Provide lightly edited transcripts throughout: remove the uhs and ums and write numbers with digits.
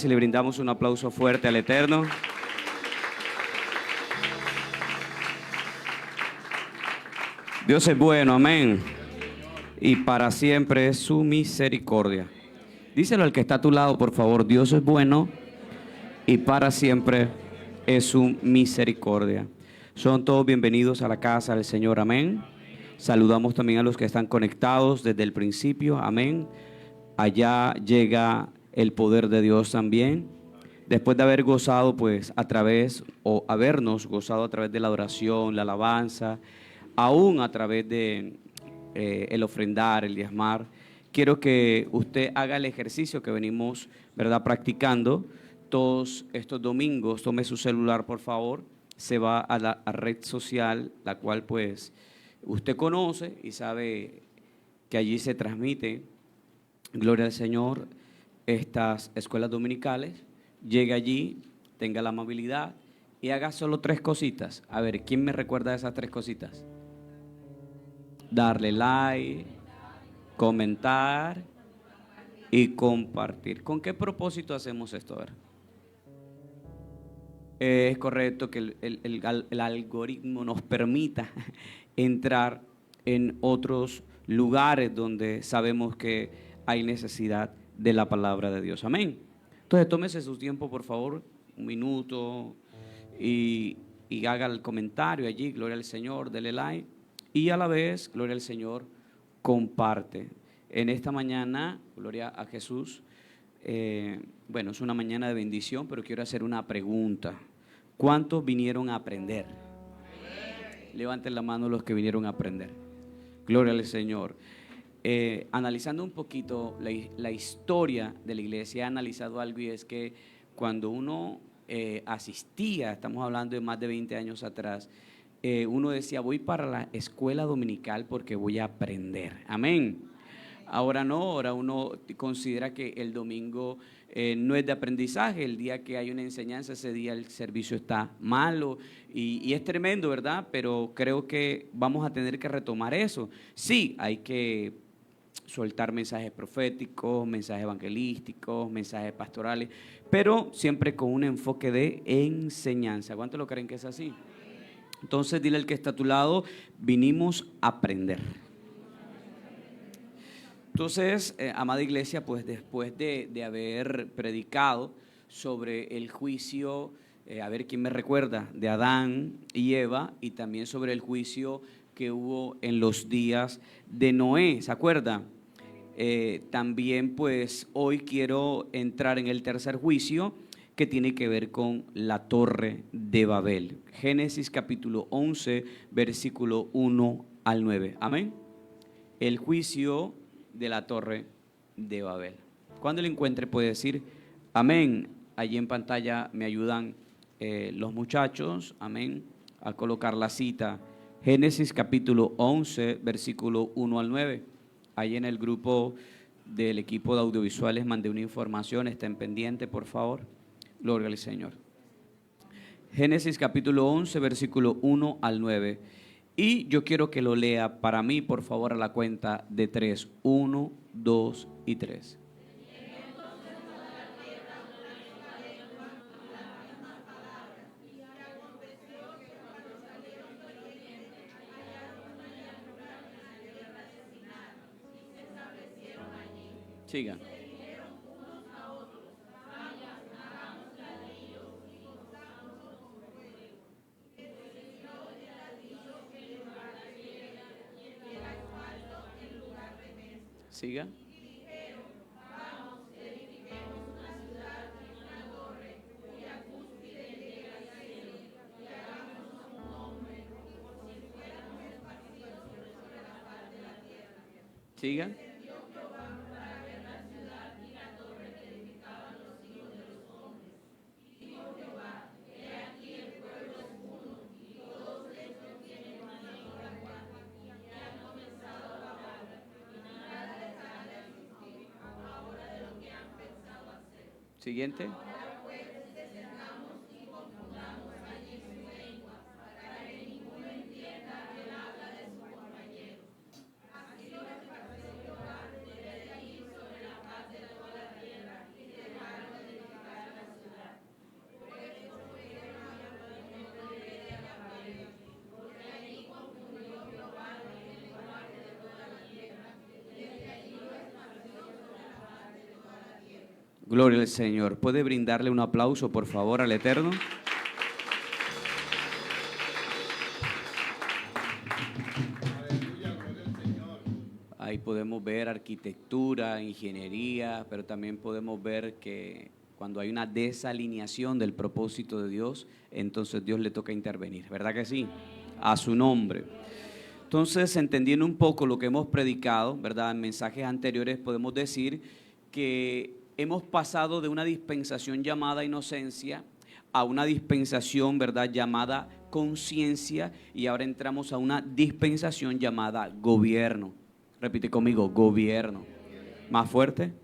Si le brindamos un aplauso fuerte al Eterno. Dios es bueno, amén. Y para siempre es su misericordia. Díselo al que está a tu lado, por favor. Dios es bueno y para siempre es su misericordia. Son todos bienvenidos a la casa del Señor, amén. Saludamos también a los que están conectados desde el principio, amén. Allá llega el poder de Dios también. Después de haber gozado, pues, habernos gozado a través de la adoración, la alabanza, aún a través de el ofrendar, el diezmar, quiero que usted haga el ejercicio que venimos, ¿verdad?, practicando todos estos domingos. Tome su celular, por favor, se va a la red social, la cual, pues, usted conoce y sabe que allí se transmite, gloria al Señor, estas escuelas dominicales. Llegue allí, tenga la amabilidad y haga solo 3 cositas. A ver, ¿quién me recuerda de esas 3 cositas? Darle like, comentar y compartir. ¿Con qué propósito hacemos esto? A ver. Es correcto que el algoritmo nos permita entrar en otros lugares donde sabemos que hay necesidad de la palabra de Dios. Amén. Entonces tómese su tiempo, por favor, un minuto y haga el comentario allí, gloria al Señor, dele like y a la vez, gloria al Señor, comparte. En esta mañana, gloria a Jesús, bueno, es una mañana de bendición, pero quiero hacer una pregunta. ¿Cuántos vinieron a aprender? Levanten la mano los que vinieron a aprender. Gloria al Señor. Analizando un poquito la historia de la iglesia, he analizado algo, y es que cuando uno asistía, estamos hablando de más de 20 años atrás, uno decía, voy para la escuela dominical porque voy a aprender. Amén. Ahora no, ahora uno considera que el domingo no es de aprendizaje. El día que hay una enseñanza, ese día el servicio está malo y es tremendo, ¿verdad? Pero creo que vamos a tener que retomar eso. Sí, hay que soltar mensajes proféticos, mensajes evangelísticos, mensajes pastorales, pero siempre con un enfoque de enseñanza. ¿Cuántos lo creen que es así? Entonces dile al que está a tu lado, vinimos a aprender. Entonces, amada iglesia, pues después de haber predicado sobre el juicio, a ver quién me recuerda, de Adán y Eva, y también sobre el juicio que hubo en los días de Noé, ¿se acuerda? También pues hoy quiero entrar en el tercer juicio, que tiene que ver con la torre de Babel. Génesis capítulo 11, versículo 1 al 9. Amén. El juicio de la torre de Babel. Cuando lo encuentre puede decir amén. Allí en pantalla me ayudan los muchachos, amén, a colocar la cita. Génesis capítulo 11, versículo 1 al 9. Ahí en el grupo del equipo de audiovisuales mandé una información, estén pendientes, por favor. Gloria al Señor. Génesis capítulo 11, versículo 1 al 9. Y yo quiero que lo lea para mí, por favor, a la cuenta de 3. 1, 2 y 3. Siga. Siga. Siga. Siguiente. Gloria al Señor. ¿Puede brindarle un aplauso, por favor, al Eterno? Ahí podemos ver arquitectura, ingeniería, pero también podemos ver que cuando hay una desalineación del propósito de Dios, entonces Dios le toca intervenir, ¿verdad que sí? A su nombre. Entonces, entendiendo un poco lo que hemos predicado, ¿verdad? En mensajes anteriores podemos decir que hemos pasado de una dispensación llamada inocencia a una dispensación, ¿verdad?, llamada conciencia, y ahora entramos a una dispensación llamada gobierno. Repite conmigo, gobierno. Más fuerte.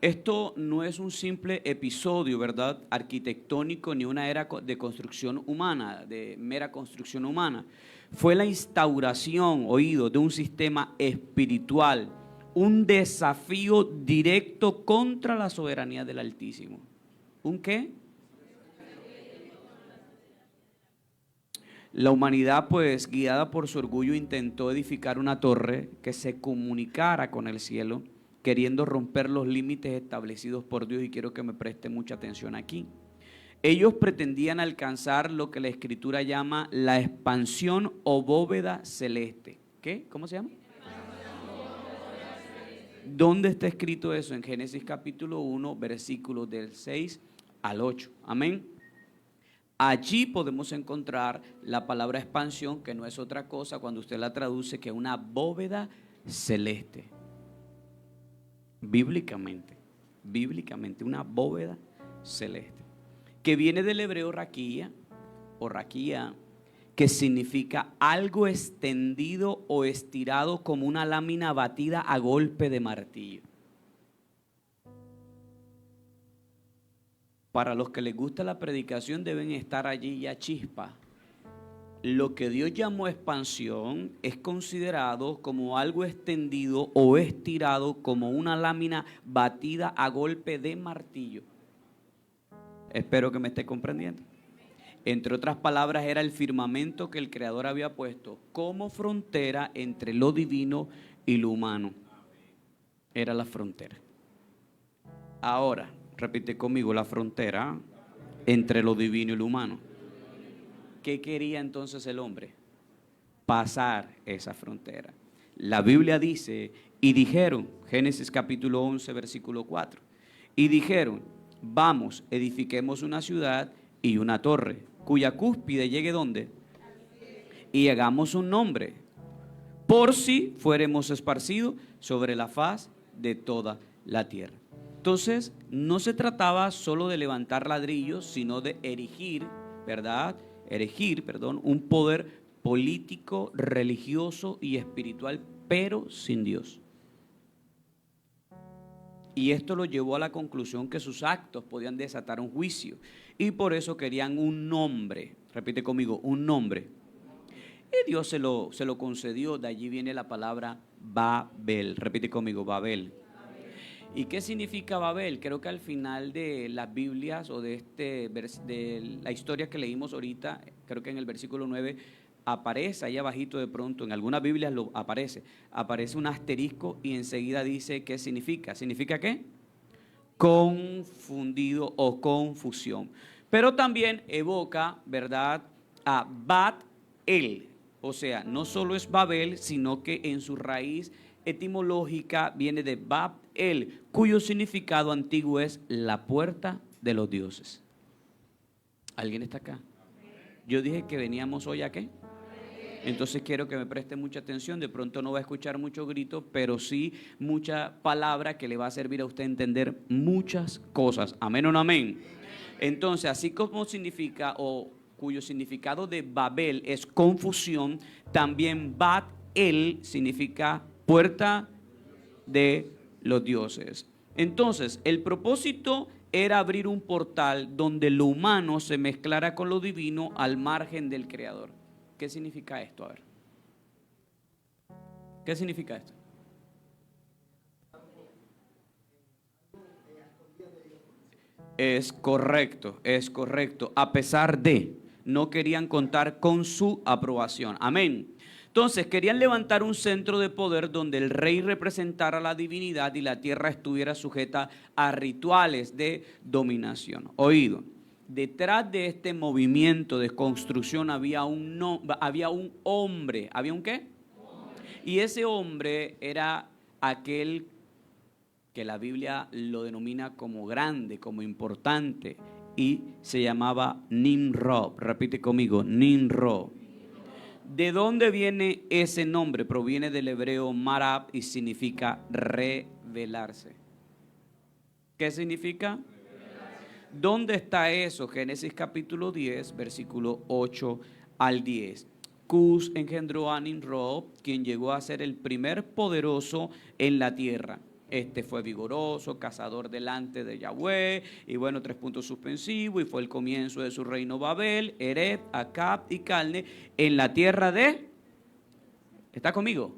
Esto no es un simple episodio, ¿verdad?, arquitectónico, ni una era de construcción humana, de mera construcción humana. Fue la instauración, oído, de un sistema espiritual, un desafío directo contra la soberanía del Altísimo. ¿Un qué? La humanidad, pues, guiada por su orgullo, intentó edificar una torre que se comunicara con el cielo, queriendo romper los límites establecidos por Dios, y quiero que me preste mucha atención aquí. Ellos pretendían alcanzar lo que la Escritura llama la expansión o bóveda celeste. ¿Qué? ¿Cómo se llama? ¿Dónde está escrito eso? En Génesis capítulo 1, versículos del 6 al 8. Amén. Allí podemos encontrar la palabra expansión, que no es otra cosa cuando usted la traduce que una bóveda celeste. Bíblicamente, una bóveda celeste, que viene del hebreo raquía o raquía, que significa algo extendido o estirado como una lámina batida a golpe de martillo. Para los que les gusta la predicación deben estar allí ya chispa. Lo que Dios llamó expansión es considerado como algo extendido o estirado como una lámina batida a golpe de martillo. Espero que me esté comprendiendo. Entre otras palabras, era el firmamento que el Creador había puesto como frontera entre lo divino y lo humano. Era la frontera. Ahora, repite conmigo, la frontera entre lo divino y lo humano. ¿Qué quería entonces el hombre? Pasar esa frontera. La Biblia dice, y dijeron, Génesis capítulo 11, versículo 4, y dijeron, vamos, edifiquemos una ciudad y una torre, cuya cúspide llegue ¿dónde? Y hagamos un nombre, por si fuéramos esparcidos sobre la faz de toda la tierra. Entonces, no se trataba solo de levantar ladrillos, sino de erigir, un poder político, religioso y espiritual, pero sin Dios. Y esto lo llevó a la conclusión que sus actos podían desatar un juicio, y por eso querían un nombre. Repite conmigo, un nombre. Y Dios se lo concedió. De allí viene la palabra Babel. Repite conmigo, Babel. ¿Y qué significa Babel? Creo que al final de las Biblias o de la historia que leímos ahorita, creo que en el versículo 9 aparece ahí abajito de pronto, en algunas Biblias aparece un asterisco y enseguida dice qué significa. ¿Significa qué? Confundido o confusión. Pero también evoca, ¿verdad?, a Bat-El. O sea, no solo es Babel, sino que en su raíz etimológica viene de Bab-El, cuyo significado antiguo es la puerta de los dioses. ¿Alguien está acá? Yo dije que veníamos hoy ¿a qué? Entonces quiero que me preste mucha atención. De pronto no va a escuchar mucho grito, pero sí mucha palabra que le va a servir a usted entender muchas cosas. ¿Amén o no amén? Entonces, así como significa o cuyo significado de Babel es confusión, también Bat-El significa puerta de los dioses. Entonces, el propósito era abrir un portal donde lo humano se mezclara con lo divino al margen del Creador. ¿Qué significa esto? A ver. ¿Qué significa esto? Es correcto, es correcto. A pesar de, no querían contar con su aprobación. Amén. Entonces querían levantar un centro de poder donde el rey representara la divinidad y la tierra estuviera sujeta a rituales de dominación. Oído, detrás de este movimiento de construcción había un hombre. ¿Había un qué? Y ese hombre era aquel que la Biblia lo denomina como grande, como importante, y se llamaba Nimrod. Repite conmigo, Nimrod. ¿De dónde viene ese nombre? Proviene del hebreo marab y significa revelarse. ¿Qué significa? ¿Dónde está eso? Génesis capítulo 10, versículo 8 al 10. Cus engendró a Nimrod, quien llegó a ser el primer poderoso en la tierra. Este fue vigoroso, cazador delante de Yahweh, y bueno, 3 puntos suspensivos, y fue el comienzo de su reino Babel, Eret, Acab y Calne, en la tierra de, ¿está conmigo?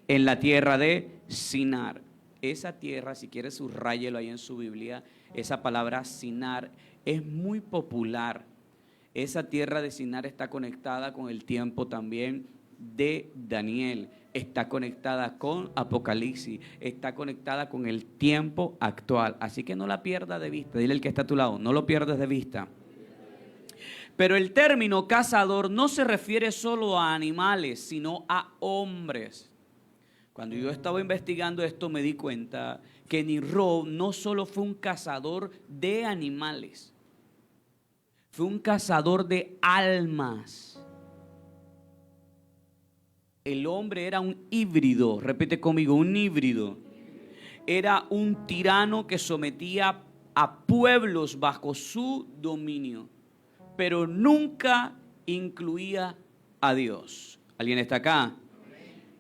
En la tierra de Sinar. Esa tierra, si quiere subráyelo ahí en su Biblia, esa palabra Sinar es muy popular. Esa tierra de Sinar está conectada con el tiempo también de Daniel, está conectada con Apocalipsis, está conectada con el tiempo actual. Así que no la pierdas de vista. Dile al que está a tu lado, no lo pierdas de vista. Pero el término cazador no se refiere solo a animales, sino a hombres. Cuando yo estaba investigando esto me di cuenta que Nimrod no solo fue un cazador de animales, fue un cazador de almas. El hombre era un híbrido, repite conmigo, un híbrido. Era un tirano que sometía a pueblos bajo su dominio, pero nunca incluía a Dios. ¿Alguien está acá?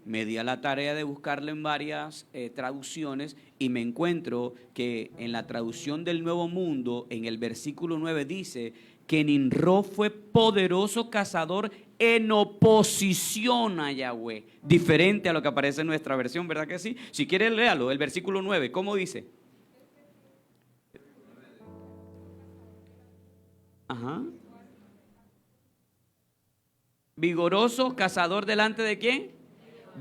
Me di a la tarea de buscarlo en varias traducciones y me encuentro que en la traducción del Nuevo Mundo, en el versículo 9 dice que Nimrod fue poderoso cazador en oposición a Yahweh, diferente a lo que aparece en nuestra versión, ¿verdad que sí? Si quieres léalo, el versículo 9, ¿cómo dice? Ajá. Vigoroso cazador delante de ¿quién?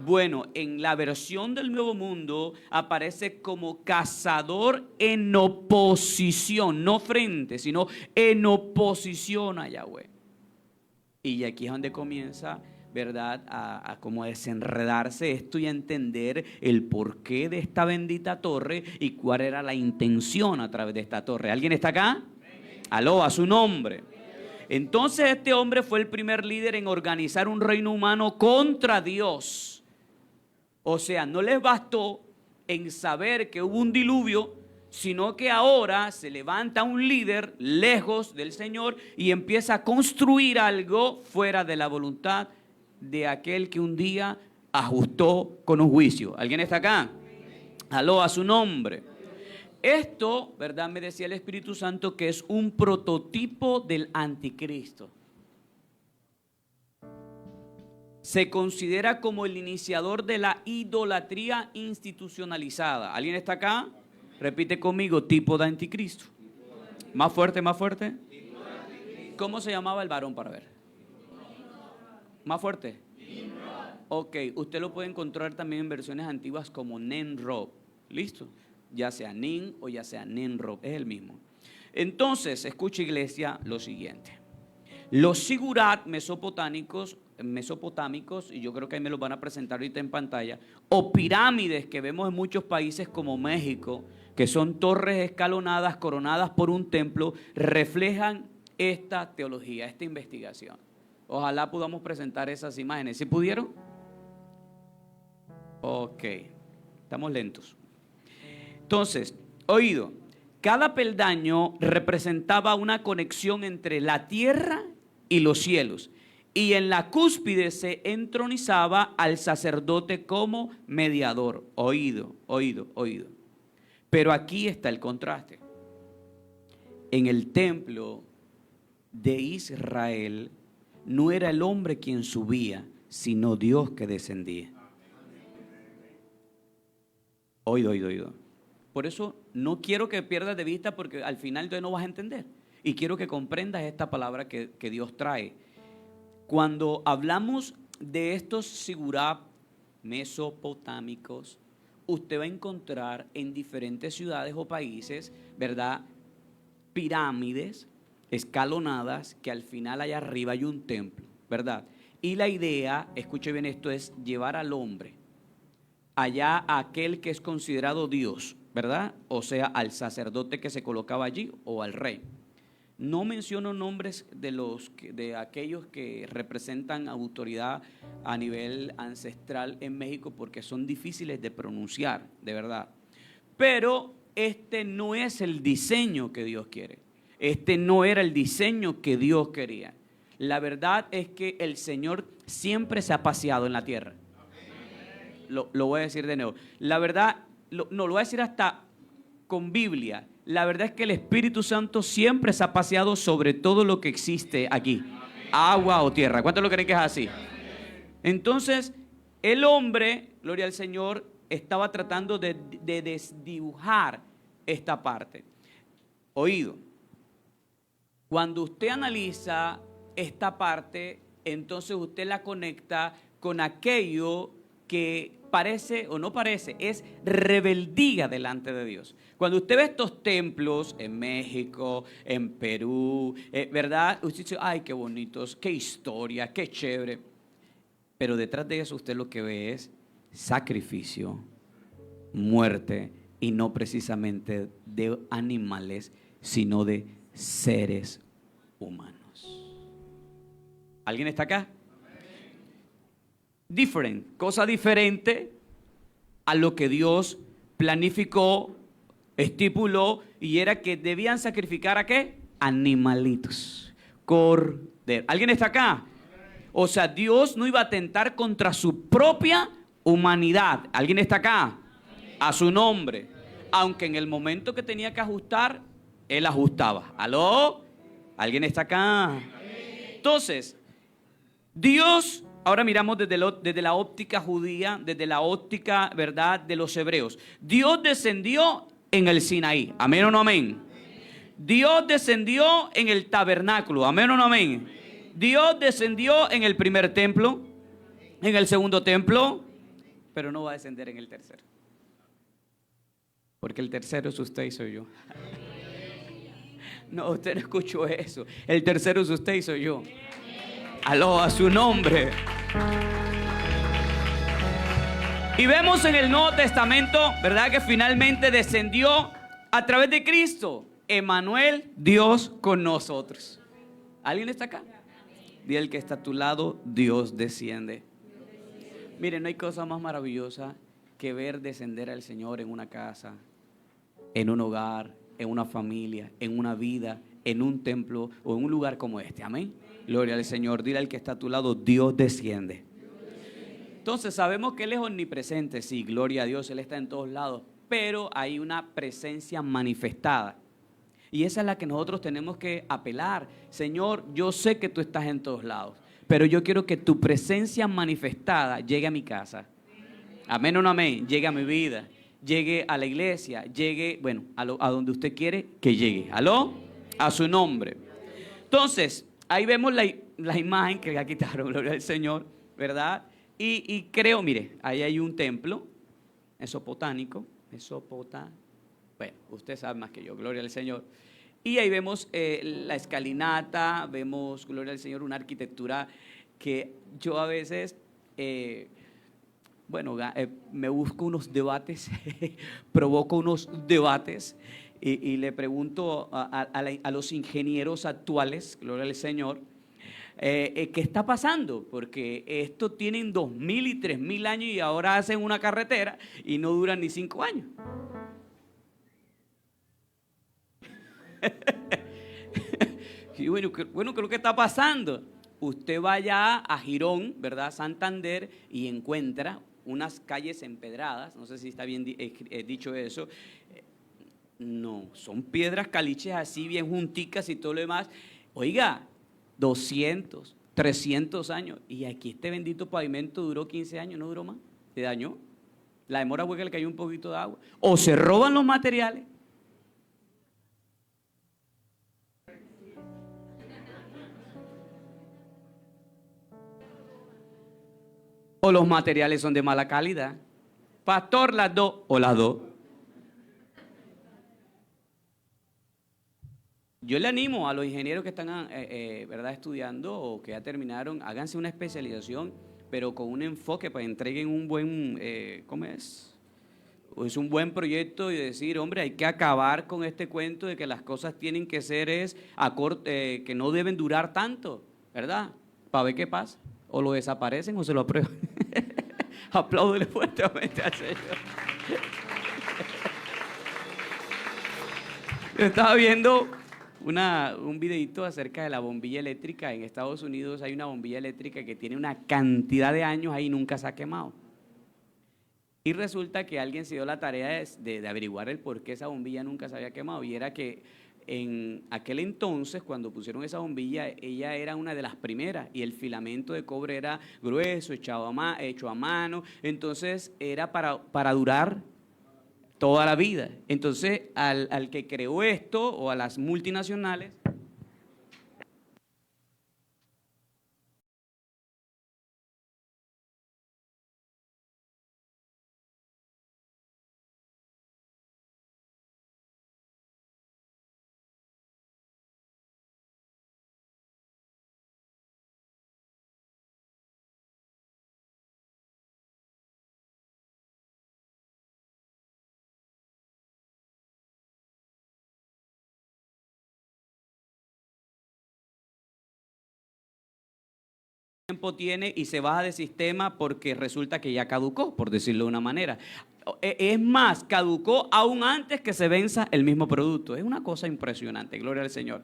Bueno, en la versión del Nuevo Mundo aparece como cazador en oposición, no frente, sino en oposición a Yahweh. Y aquí es donde comienza, ¿verdad?, a como desenredarse esto y a entender el porqué de esta bendita torre y cuál era la intención a través de esta torre. ¿Alguien está acá? Aló, a su nombre. Entonces este hombre fue el primer líder en organizar un reino humano contra Dios. O sea, no les bastó en saber que hubo un diluvio, sino que ahora se levanta un líder lejos del Señor y empieza a construir algo fuera de la voluntad de aquel que un día ajustó con un juicio. ¿Alguien está acá? Aló, a su nombre. Esto, ¿verdad? Me decía el Espíritu Santo que es un prototipo del anticristo. Se considera como el iniciador de la idolatría institucionalizada. ¿Alguien está acá? Repite conmigo, tipo de anticristo. Más fuerte, más fuerte. ¿Cómo se llamaba el varón para ver? Más fuerte. Ok, usted lo puede encontrar también en versiones antiguas como Nenrod. ¿Listo? Ya sea Nin o ya sea Nenrod, es el mismo. Entonces, escucha iglesia lo siguiente. Los sigurat mesopotámicos, y yo creo que ahí me los van a presentar ahorita en pantalla, o pirámides que vemos en muchos países como México, que son torres escalonadas coronadas por un templo, reflejan esta teología, esta investigación. Ojalá podamos presentar esas imágenes. ¿Sí pudieron? Ok, estamos lentos. Entonces, oído, cada peldaño representaba una conexión entre la tierra y los cielos. Y en la cúspide se entronizaba al sacerdote como mediador. Oído, oído, oído. Pero aquí está el contraste. En el templo de Israel no era el hombre quien subía, sino Dios que descendía. Oído, oído, oído. Por eso no quiero que pierdas de vista porque al final tú no vas a entender. Y quiero que comprendas esta palabra que Dios trae. Cuando hablamos de estos sigurat mesopotámicos, usted va a encontrar en diferentes ciudades o países, ¿verdad?, pirámides escalonadas que al final allá arriba hay un templo, ¿verdad? Y la idea, escuche bien esto, es llevar al hombre allá a aquel que es considerado Dios, ¿verdad? O sea, al sacerdote que se colocaba allí o al rey. No menciono nombres de aquellos que representan autoridad a nivel ancestral en México porque son difíciles de pronunciar, de verdad. Pero este no es el diseño que Dios quiere. Este no era el diseño que Dios quería. La verdad es que el Señor siempre se ha paseado en la tierra. Lo voy a decir de nuevo. La verdad, lo voy a decir hasta con Biblia. La verdad es que el Espíritu Santo siempre se ha paseado sobre todo lo que existe aquí. Agua o tierra. ¿Cuántos lo creen que es así? Entonces, el hombre, gloria al Señor, estaba tratando de desdibujar esta parte. Oído, cuando usted analiza esta parte, entonces usted la conecta con aquello que parece o no parece, es rebeldía delante de Dios. Cuando usted ve estos templos en México, en Perú, ¿verdad? Usted dice, ay, qué bonitos, qué historia, qué chévere. Pero detrás de eso usted lo que ve es sacrificio, muerte, y no precisamente de animales, sino de seres humanos. ¿Alguien está acá? Cosa diferente a lo que Dios planificó, estipuló, y era que debían sacrificar ¿a qué? Animalitos, cordero. ¿Alguien está acá? O sea, Dios no iba a atentar contra su propia humanidad. ¿Alguien está acá? A su nombre. Aunque en el momento que tenía que ajustar, Él ajustaba. ¿Aló? ¿Alguien está acá? Entonces, Dios, ahora miramos desde la óptica judía, desde la óptica, ¿verdad?, de los hebreos. Dios descendió en el Sinaí. ¿Amén o no amén? Dios descendió en el tabernáculo. ¿Amén o no amén? Dios descendió en el primer templo, en el segundo templo, pero no va a descender en el tercero. Porque el tercero es usted y soy yo. No, usted no escuchó eso. El tercero es usted y soy yo. Aló, a su nombre. Y vemos en el Nuevo Testamento, ¿verdad?, que finalmente descendió a través de Cristo. Emmanuel, Dios con nosotros. ¿Alguien está acá? Dile al que está a tu lado, Dios desciende. Miren, no hay cosa más maravillosa que ver descender al Señor en una casa, en un hogar, en una familia, en una vida, en un templo o en un lugar como este. Amén. Gloria al Señor. Dile al que está a tu lado, Dios desciende. Entonces sabemos que Él es omnipresente. Sí, gloria a Dios, Él está en todos lados. Pero hay una presencia manifestada. Y esa es la que nosotros tenemos que apelar. Señor, yo sé que tú estás en todos lados, pero yo quiero que tu presencia manifestada llegue a mi casa. Amén o no amén. Llegue a mi vida, llegue a la iglesia, llegue, bueno, a donde usted quiere que llegue. ¿Aló? A su nombre. Entonces, ahí vemos la imagen que ya quitaron, gloria al Señor, ¿verdad? Y creo, mire, ahí hay un templo mesopotámico, bueno, usted sabe más que yo, gloria al Señor. Y ahí vemos la escalinata, vemos, gloria al Señor, una arquitectura que yo a veces, me busco unos debates, provoco unos debates y le pregunto a los ingenieros actuales, gloria al Señor, ¿qué está pasando? Porque esto tienen 2000 y 3000 años y ahora hacen una carretera y no duran ni 5 años. Y bueno, ¿qué es lo que está pasando? Usted vaya a Girón, ¿verdad?, Santander, y encuentra unas calles empedradas, no sé si está bien dicho eso, no, son piedras caliches así bien junticas y todo lo demás. Oiga, 200, 300 años, y aquí este bendito pavimento duró 15 años, no duró más, se dañó. La demora fue que le cayó un poquito de agua, o se roban los materiales. o los materiales son de mala calidad. Pastor, las dos o las dos. Yo le animo a los ingenieros que están ¿verdad? Estudiando o que ya terminaron, háganse una especialización, pero con un enfoque para entreguen un buen, ¿cómo es? Es un buen proyecto y decir, hombre, hay que acabar con este cuento de que las cosas tienen que ser que no deben durar tanto, ¿verdad? Para ver qué pasa. O lo desaparecen o se lo aprueban. Apláudele fuertemente al Señor. Yo estaba viendo un videito acerca de la bombilla eléctrica. En Estados Unidos hay una bombilla eléctrica que tiene una cantidad de años ahí y nunca se ha quemado. Y resulta que alguien se dio la tarea de averiguar el por qué esa bombilla nunca se había quemado. Y era que en aquel entonces, cuando pusieron esa bombilla, ella era una de las primeras y el filamento de cobre era grueso, hecho a mano. Entonces era para durar toda la vida. Entonces al que creó esto o a las multinacionales, tiempo tiene y se baja de sistema porque resulta que ya caducó, por decirlo de una manera. Es más, caducó aún antes que se venza el mismo producto. Es una cosa impresionante, gloria al Señor.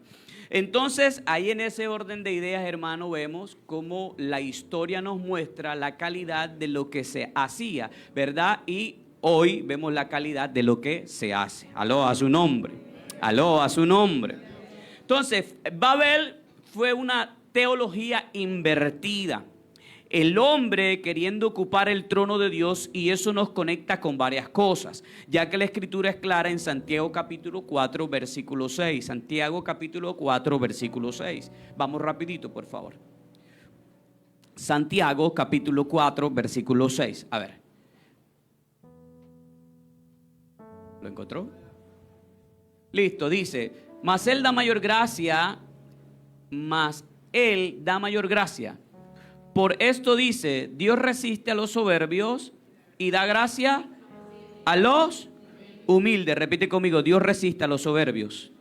Entonces, ahí en ese orden de ideas, hermano, vemos cómo la historia nos muestra la calidad de lo que se hacía, ¿verdad? Y hoy vemos la calidad de lo que se hace. Aló a su nombre. Aló a su nombre. Entonces, Babel fue una teología invertida. El hombre queriendo ocupar el trono de Dios, y eso nos conecta con varias cosas, ya que la escritura es clara en Santiago capítulo 4 versículo 6. Santiago capítulo 4 versículo 6. Vamos rapidito, por favor. Santiago capítulo 4 versículo 6. A ver. ¿Lo encontró? Listo, dice, mas él da mayor gracia, Él da mayor gracia. Por esto dice, Dios resiste a los soberbios y da gracia a los humildes. Repite conmigo, Dios resiste a los soberbios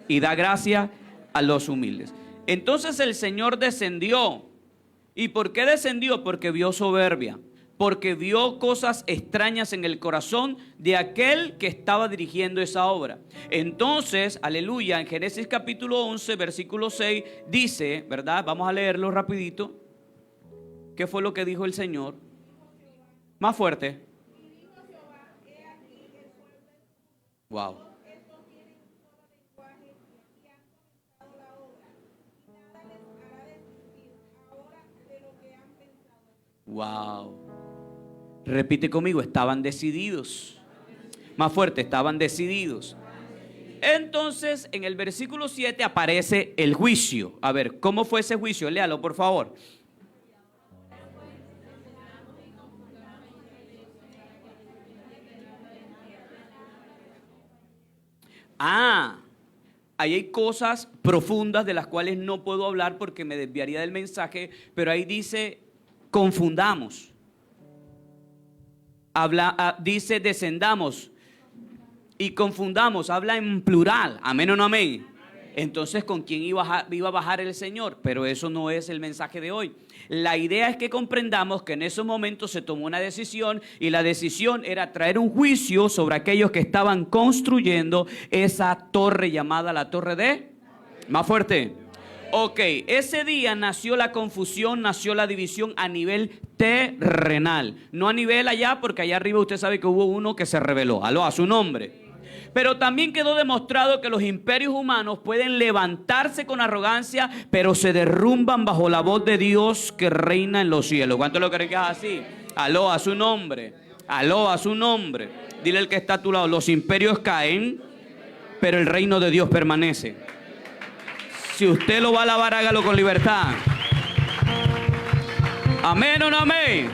y da gracia a los humildes. Entonces el Señor descendió. ¿Y por qué descendió? Porque vio soberbia. Porque vio cosas extrañas en el corazón de aquel que estaba dirigiendo esa obra. Entonces, aleluya, en Génesis capítulo 11, versículo 6, dice, ¿verdad? Vamos a leerlo rapidito. ¿Qué fue lo que dijo el Señor? Más fuerte. Wow. Wow. Repite conmigo, estaban decididos. Más fuerte, estaban decididos. Entonces, en el versículo 7 aparece el juicio. A ver, ¿cómo fue ese juicio? Léalo, por favor. Ahí hay cosas profundas de las cuales no puedo hablar porque me desviaría del mensaje, pero ahí dice, confundamos. Dice descendamos y confundamos, habla en plural, amén o no amén. Entonces, ¿con quién iba a bajar el Señor? Pero eso no es el mensaje de hoy. La idea es que comprendamos que en esos momentos se tomó una decisión y la decisión era traer un juicio sobre aquellos que estaban construyendo esa torre llamada la torre de... Más fuerte. Ok, ese día nació la confusión, nació la división a nivel terrenal. No a nivel allá, porque allá arriba usted sabe que hubo uno que se rebeló. Aló, a su nombre. Pero también quedó demostrado que los imperios humanos pueden levantarse con arrogancia, pero se derrumban bajo la voz de Dios que reina en los cielos. ¿Cuánto lo creen que es así? Aló, a su nombre. Aló, a su nombre. Dile al que está a tu lado, los imperios caen, pero el reino de Dios permanece. Si usted lo va a alabar, hágalo con libertad. Amén o no amén.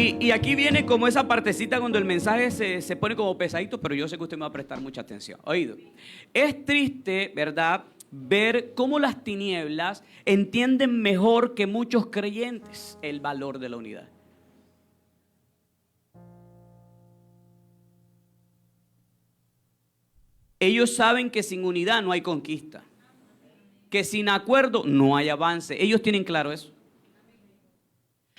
Y aquí viene como esa partecita cuando el mensaje se pone como pesadito, pero yo sé que usted me va a prestar mucha atención. Oído. Es triste, ¿verdad?, ver cómo las tinieblas entienden mejor que muchos creyentes el valor de la unidad. Ellos saben que sin unidad no hay conquista, que sin acuerdo no hay avance. Ellos tienen claro eso.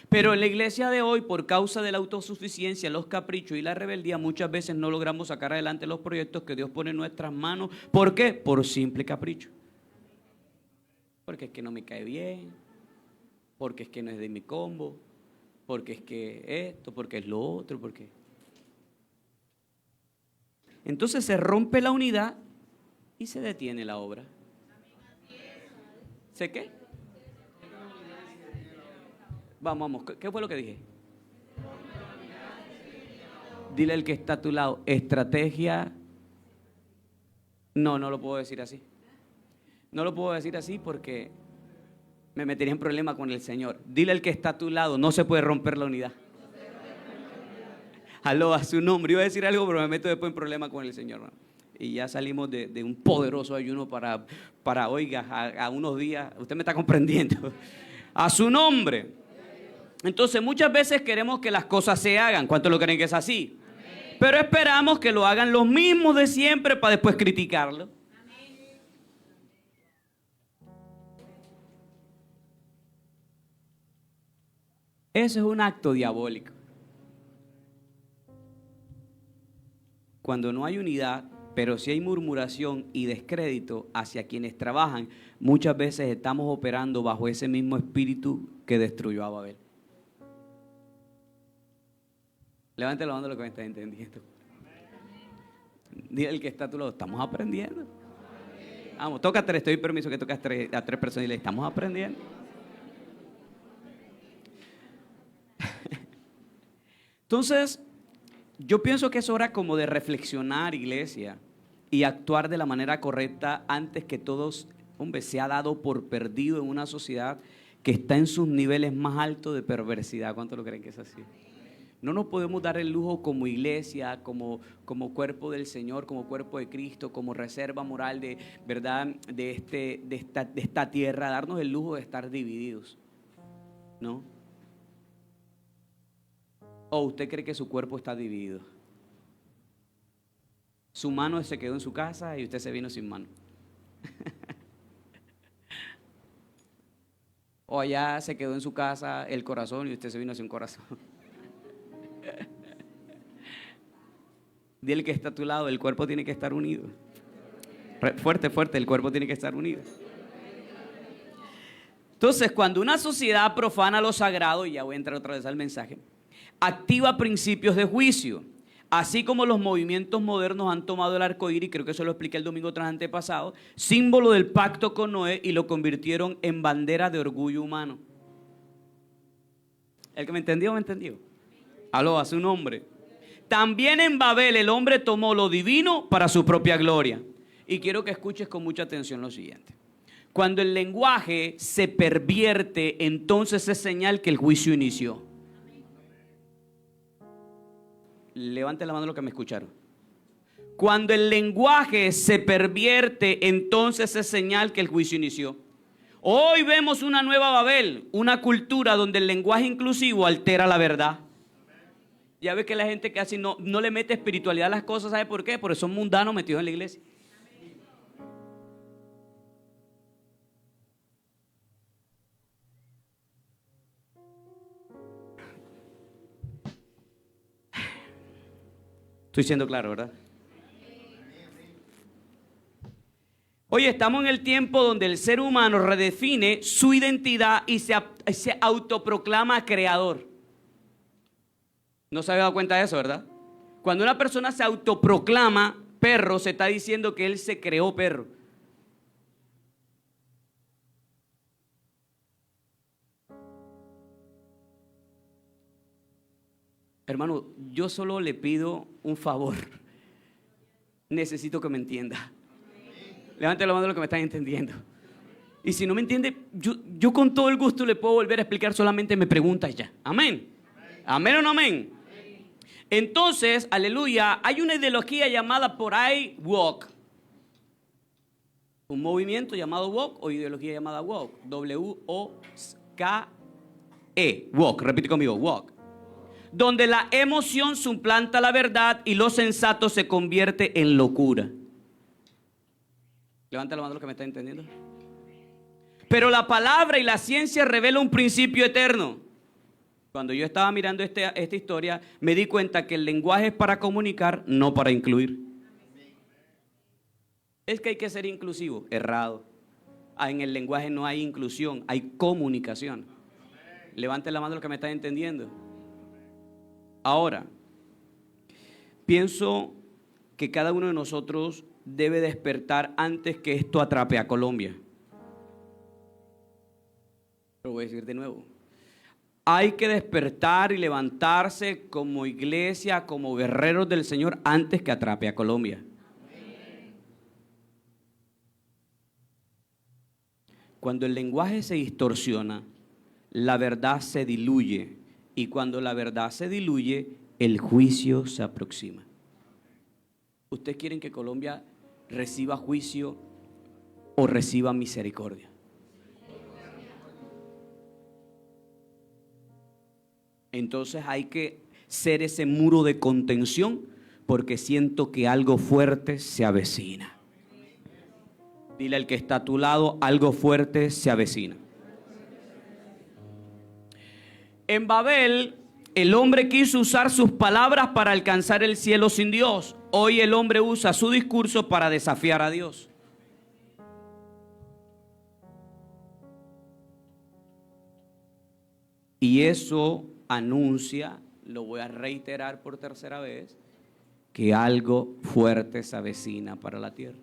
Pero en la iglesia de hoy, por causa de la autosuficiencia, los caprichos y la rebeldía, muchas veces no logramos sacar adelante los proyectos que Dios pone en nuestras manos. ¿Por qué? Por simple capricho. Porque es que no me cae bien, porque es que no es de mi combo, porque es que esto, porque es lo otro, porque... Entonces se rompe la unidad y se detiene la obra. ¿Sé qué? Vamos, ¿qué fue lo que dije? Dile al que está a tu lado, estrategia. No lo puedo decir así. No lo puedo decir así porque me metería en problema con el Señor. Dile al que está a tu lado, no se puede romper la unidad. Aló, a su nombre. Iba a decir algo, pero me meto después en problema con el Señor, ¿no? Y ya salimos de un poderoso ayuno para oiga, a unos días. Usted me está comprendiendo. A su nombre. Entonces muchas veces queremos que las cosas se hagan. ¿Cuántos lo creen que es así? Amén. Pero esperamos que lo hagan los mismos de siempre para después criticarlo. Amén. Eso es un acto diabólico. Cuando no hay unidad, pero si hay murmuración y descrédito hacia quienes trabajan, muchas veces estamos operando bajo ese mismo espíritu que destruyó a Babel. Levante la mano lo que me está entendiendo. Dile al que está a tu lado, estamos aprendiendo. Vamos, toca tres, te doy permiso que tocas a tres personas y le estamos aprendiendo. Entonces, yo pienso que es hora como de reflexionar, iglesia, y actuar de la manera correcta antes que todos, hombre, se ha dado por perdido en una sociedad que está en sus niveles más altos de perversidad. ¿Cuántos lo creen que es así? No nos podemos dar el lujo como iglesia, como cuerpo del Señor, como cuerpo de Cristo, como reserva moral de verdad de esta tierra, darnos el lujo de estar divididos, ¿no? ¿O usted cree que su cuerpo está dividido? Su mano se quedó en su casa y usted se vino sin mano. O allá se quedó en su casa el corazón y usted se vino sin corazón. Dile que está a tu lado, el cuerpo tiene que estar unido. Fuerte, el cuerpo tiene que estar unido. Entonces, cuando una sociedad profana lo sagrado, y ya voy a entrar otra vez al mensaje, activa principios de juicio, así como los movimientos modernos han tomado el arco iris, creo que eso lo expliqué el domingo tras antepasado, símbolo del pacto con Noé, y lo convirtieron en bandera de orgullo humano. ¿El que me entendió, me entendió? Aló, a su nombre. También en Babel el hombre tomó lo divino para su propia gloria. Y quiero que escuches con mucha atención lo siguiente. Cuando el lenguaje se pervierte, entonces es señal que el juicio inició. Levante la mano los que me escucharon. Cuando el lenguaje se pervierte, entonces es señal que el juicio inició. Hoy vemos una nueva Babel, una cultura donde el lenguaje inclusivo altera la verdad. Ya ves que la gente casi no le mete espiritualidad a las cosas. ¿Sabe por qué? Porque son mundanos metidos en la iglesia. Estoy siendo claro, ¿verdad? Hoy estamos en el tiempo donde el ser humano redefine su identidad y se autoproclama creador. ¿No se había dado cuenta de eso, verdad? Cuando una persona se autoproclama perro, se está diciendo que él se creó perro. Hermano, yo solo le pido un favor. Necesito que me entienda. Levante la mano lo que me están entendiendo. Y si no me entiende, yo con todo el gusto le puedo volver a explicar, solamente me pregunta ya. Amén. ¿Amén o no amén? Entonces, aleluya, hay una ideología llamada por ahí woke. Un movimiento llamado woke o ideología llamada woke. W-O-K-E. Woke, repite conmigo, woke. Donde la emoción suplanta la verdad y lo sensato se convierte en locura. Levanta la mano los que me están entendiendo. Pero la palabra y la ciencia revelan un principio eterno. Cuando yo estaba mirando esta historia, me di cuenta que el lenguaje es para comunicar, no para incluir. Es que hay que ser inclusivo. Errado. En el lenguaje no hay inclusión, hay comunicación. Levante la mano los que me están entendiendo. Ahora, pienso que cada uno de nosotros debe despertar antes que esto atrape a Colombia. Lo voy a decir de nuevo. Hay que despertar y levantarse como iglesia, como guerreros del Señor antes que atrape a Colombia. Cuando el lenguaje se distorsiona, la verdad se diluye. Y cuando la verdad se diluye, el juicio se aproxima. ¿Ustedes quieren que Colombia reciba juicio o reciba misericordia? Entonces hay que ser ese muro de contención porque siento que algo fuerte se avecina. Dile al que está a tu lado, algo fuerte se avecina. En Babel, el hombre quiso usar sus palabras para alcanzar el cielo sin Dios. Hoy el hombre usa su discurso para desafiar a Dios. Y eso anuncia, lo voy a reiterar por tercera vez, que algo fuerte se avecina para la tierra.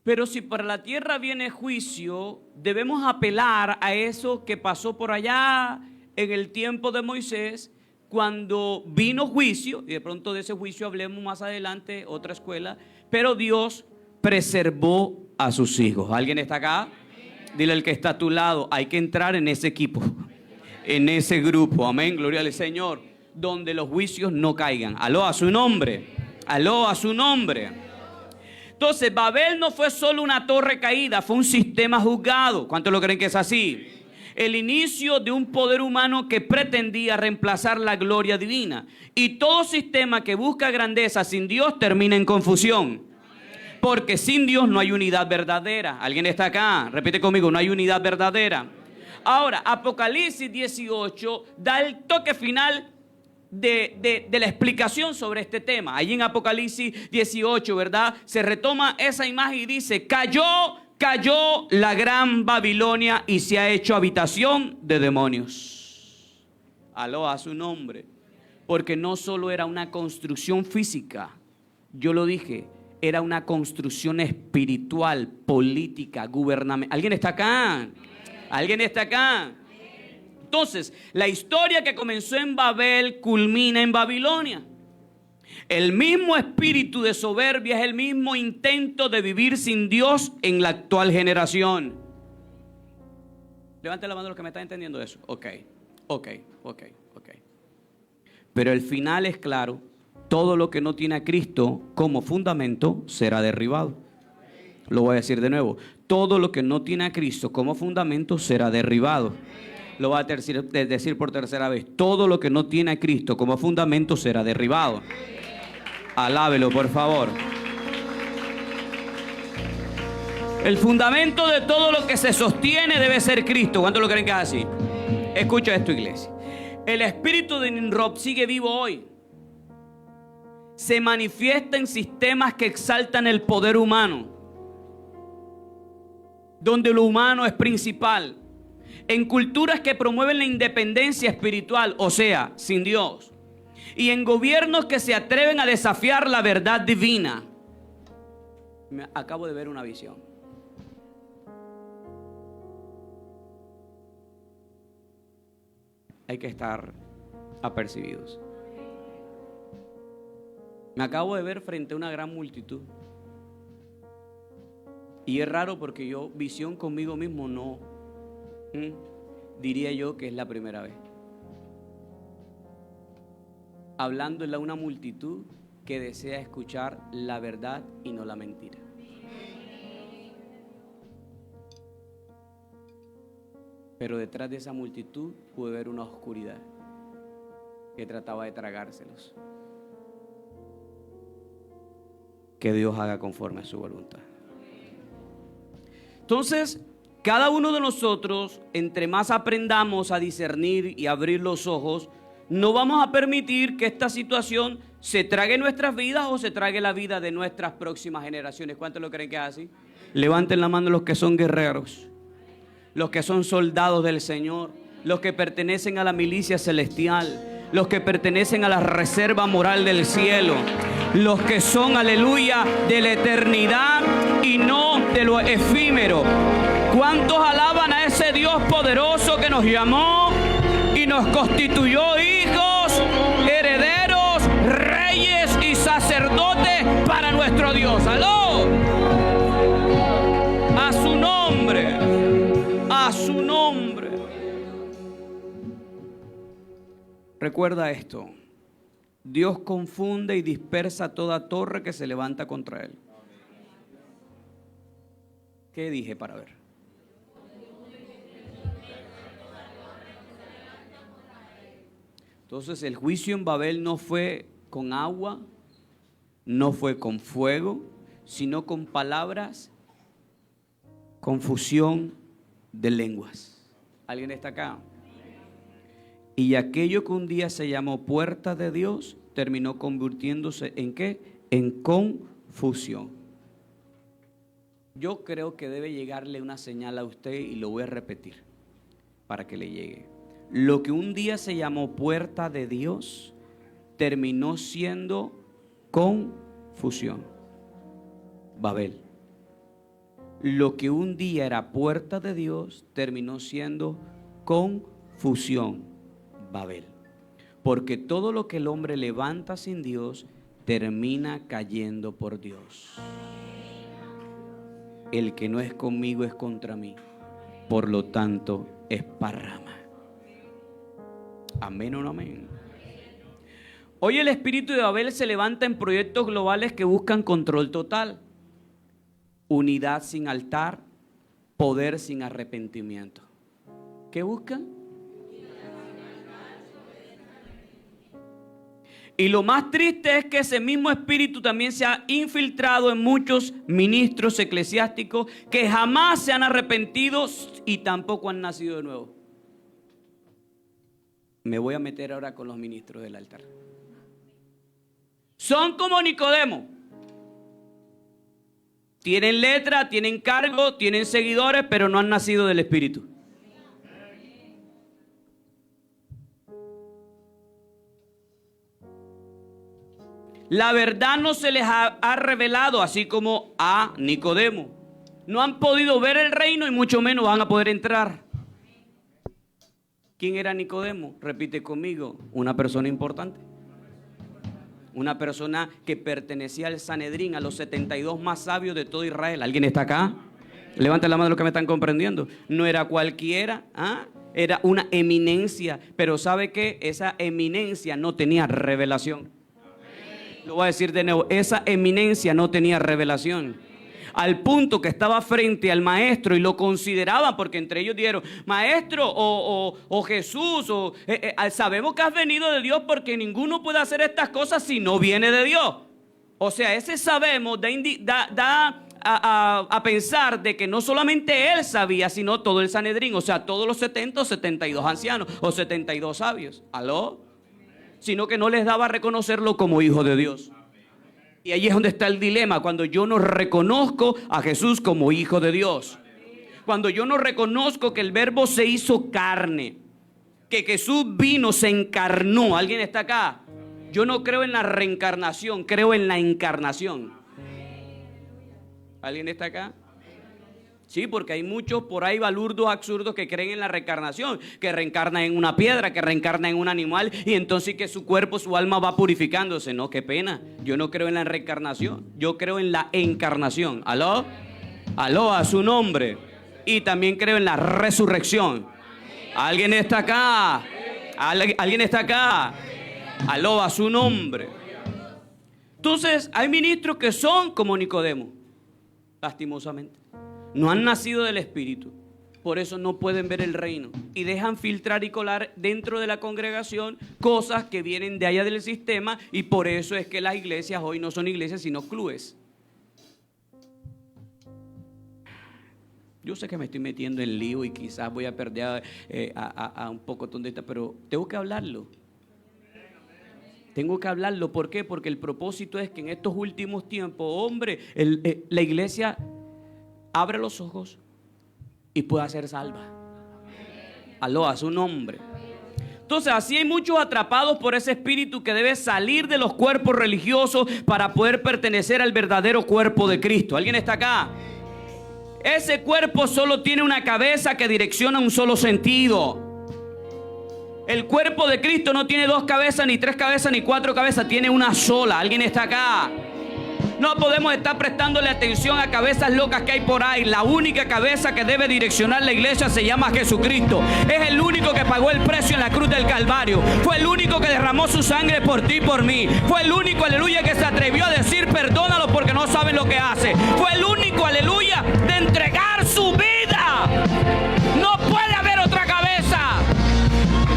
Pero si para la tierra viene juicio, debemos apelar a eso que pasó por allá en el tiempo de Moisés, cuando vino juicio, y de pronto de ese juicio hablemos más adelante, otra escuela, pero Dios preservó a sus hijos. ¿Alguien está acá? Dile al que está a tu lado, hay que entrar en ese equipo, en ese grupo, amén, gloria al Señor, donde los juicios no caigan. Aló a su nombre, aló a su nombre. Entonces, Babel no fue solo una torre caída, fue un sistema juzgado. ¿Cuántos lo creen que es así? El inicio de un poder humano que pretendía reemplazar la gloria divina. Y todo sistema que busca grandeza sin Dios termina en confusión. Porque sin Dios no hay unidad verdadera. ¿Alguien está acá? Repite conmigo, no hay unidad verdadera. Ahora, Apocalipsis 18 da el toque final de la explicación sobre este tema. Allí en Apocalipsis 18, ¿verdad? Se retoma esa imagen y dice, cayó la gran Babilonia y se ha hecho habitación de demonios. Aló a su nombre. Porque no solo era una construcción física, yo lo dije, era una construcción espiritual, política, gubernamental. ¿Alguien está acá? ¿Alguien está acá? Entonces, la historia que comenzó en Babel culmina en Babilonia. El mismo espíritu de soberbia es el mismo intento de vivir sin Dios en la actual generación. Levanten la mano los que me están entendiendo eso. Ok. Pero el final es claro. Todo lo que no tiene a Cristo como fundamento será derribado. Lo voy a decir de nuevo. Todo lo que no tiene a Cristo como fundamento será derribado. Lo voy a decir por tercera vez. Todo lo que no tiene a Cristo como fundamento será derribado. Alábelo, por favor. El fundamento de todo lo que se sostiene debe ser Cristo. ¿Cuántos lo creen que es así? Escucha esto, iglesia. El espíritu de Nimrod sigue vivo hoy. Se manifiesta en sistemas que exaltan el poder humano, donde lo humano es principal. En culturas que promueven la independencia espiritual, o sea, sin Dios. Y en gobiernos que se atreven a desafiar la verdad divina. Acabo de ver una visión. Hay que estar apercibidos. Me acabo de ver frente a una gran multitud. Y es raro porque yo, visión conmigo mismo, no. Diría yo que es la primera vez. hablándole a una multitud que desea escuchar la verdad y no la mentira. Pero detrás de esa multitud pude ver una oscuridad que trataba de tragárselos. Que Dios haga conforme a su voluntad. Entonces, cada uno de nosotros, entre más aprendamos a discernir y abrir los ojos, no vamos a permitir que esta situación se trague nuestras vidas o se trague la vida de nuestras próximas generaciones. ¿Cuántos lo creen que es así? Levanten la mano los que son guerreros, los que son soldados del Señor, los que pertenecen a la milicia celestial, los que pertenecen a la reserva moral del cielo, los que son, aleluya, de la eternidad y no de lo efímero. ¿Cuántos alaban a ese Dios poderoso que nos llamó y nos constituyó hijos, herederos, reyes y sacerdotes para nuestro Dios? ¡Aló! A su nombre, a su nombre. Recuerda esto: Dios confunde y dispersa toda torre que se levanta contra él. ¿Qué dije para ver? Entonces el juicio en Babel no fue con agua, no fue con fuego, sino con palabras, confusión de lenguas. ¿Alguien está acá? Y aquello que un día se llamó puerta de Dios terminó convirtiéndose ¿en qué? En confusión. Yo creo que debe llegarle una señal a usted y lo voy a repetir para que le llegue. Lo que un día se llamó puerta de Dios terminó siendo confusión. Babel. Lo que un día era puerta de Dios terminó siendo confusión. Babel. Porque todo lo que el hombre levanta sin Dios termina cayendo por Dios. El que no es conmigo es contra mí, por lo tanto esparrama. Amén o no amén. Hoy el espíritu de Babel se levanta en proyectos globales que buscan control total, unidad sin altar, poder sin arrepentimiento. ¿Qué buscan? Y lo más triste es que ese mismo espíritu también se ha infiltrado en muchos ministros eclesiásticos que jamás se han arrepentido y tampoco han nacido de nuevo. Me voy a meter ahora con los ministros del altar. Son como Nicodemo. Tienen letra, tienen cargo, tienen seguidores, pero no han nacido del espíritu. La verdad no se les ha revelado, así como a Nicodemo. No han podido ver el reino y mucho menos van a poder entrar. ¿Quién era Nicodemo? Repite conmigo: una persona importante. Una persona que pertenecía al Sanedrín, a los 72 más sabios de todo Israel. ¿Alguien está acá? Levanten la mano los que me están comprendiendo. No era cualquiera, era una eminencia. Pero ¿sabe qué? Esa eminencia no tenía revelación. Lo voy a decir de nuevo: esa eminencia no tenía revelación. Al punto que estaba frente al maestro y lo consideraban, porque entre ellos dijeron: maestro o Jesús, sabemos que has venido de Dios, porque ninguno puede hacer estas cosas si no viene de Dios. O sea, ese sabemos da a pensar de que no solamente él sabía, sino todo el Sanedrín, o sea, todos los 70 o 72 ancianos o 72 sabios. ¿Aló? Sino que no les daba a reconocerlo como hijo de Dios. Y ahí es donde está el dilema: cuando yo no reconozco a Jesús como hijo de Dios, cuando yo no reconozco que el verbo se hizo carne, que Jesús vino, se encarnó. ¿Alguien está acá? Yo no creo en la reencarnación, creo en la encarnación. ¿Alguien está acá? Sí, porque hay muchos por ahí balurdos absurdos que creen en la reencarnación, que reencarna en una piedra, que reencarna en un animal, y entonces que su cuerpo, su alma va purificándose. No, qué pena. Yo no creo en la reencarnación, yo creo en la encarnación. ¿Aló? ¿Aló? A su nombre. Y también creo en la resurrección. ¿Alguien está acá? ¿Alguien está acá? Aló a su nombre. Entonces, hay ministros que son como Nicodemo, lastimosamente. No han nacido del Espíritu. Por eso no pueden ver el reino. Y dejan filtrar y colar dentro de la congregación cosas que vienen de allá del sistema. Y por eso es que las iglesias hoy no son iglesias, sino clubes. Yo sé que me estoy metiendo en lío y quizás voy a perder a un poco tondeta, pero tengo que hablarlo. Tengo que hablarlo. ¿Por qué? Porque el propósito es que en estos últimos tiempos, hombre, la iglesia abre los ojos y pueda ser salva. Aló a su nombre. Entonces, así hay muchos atrapados por ese espíritu que debe salir de los cuerpos religiosos para poder pertenecer al verdadero cuerpo de Cristo. ¿Alguien está acá? Ese cuerpo solo tiene una cabeza que direcciona un solo sentido. El cuerpo de Cristo no tiene 2 cabezas, ni 3 cabezas, ni 4 cabezas, tiene una sola. ¿Alguien está acá? No podemos estar prestándole atención a cabezas locas que hay por ahí. La única cabeza que debe direccionar la iglesia se llama Jesucristo. Es el único que pagó el precio en la cruz del Calvario. Fue el único que derramó su sangre por ti y por mí. Fue el único, aleluya, que se atrevió a decir perdónalo porque no saben lo que hace. Fue el único, aleluya, de entregar su vida. No puede haber otra cabeza.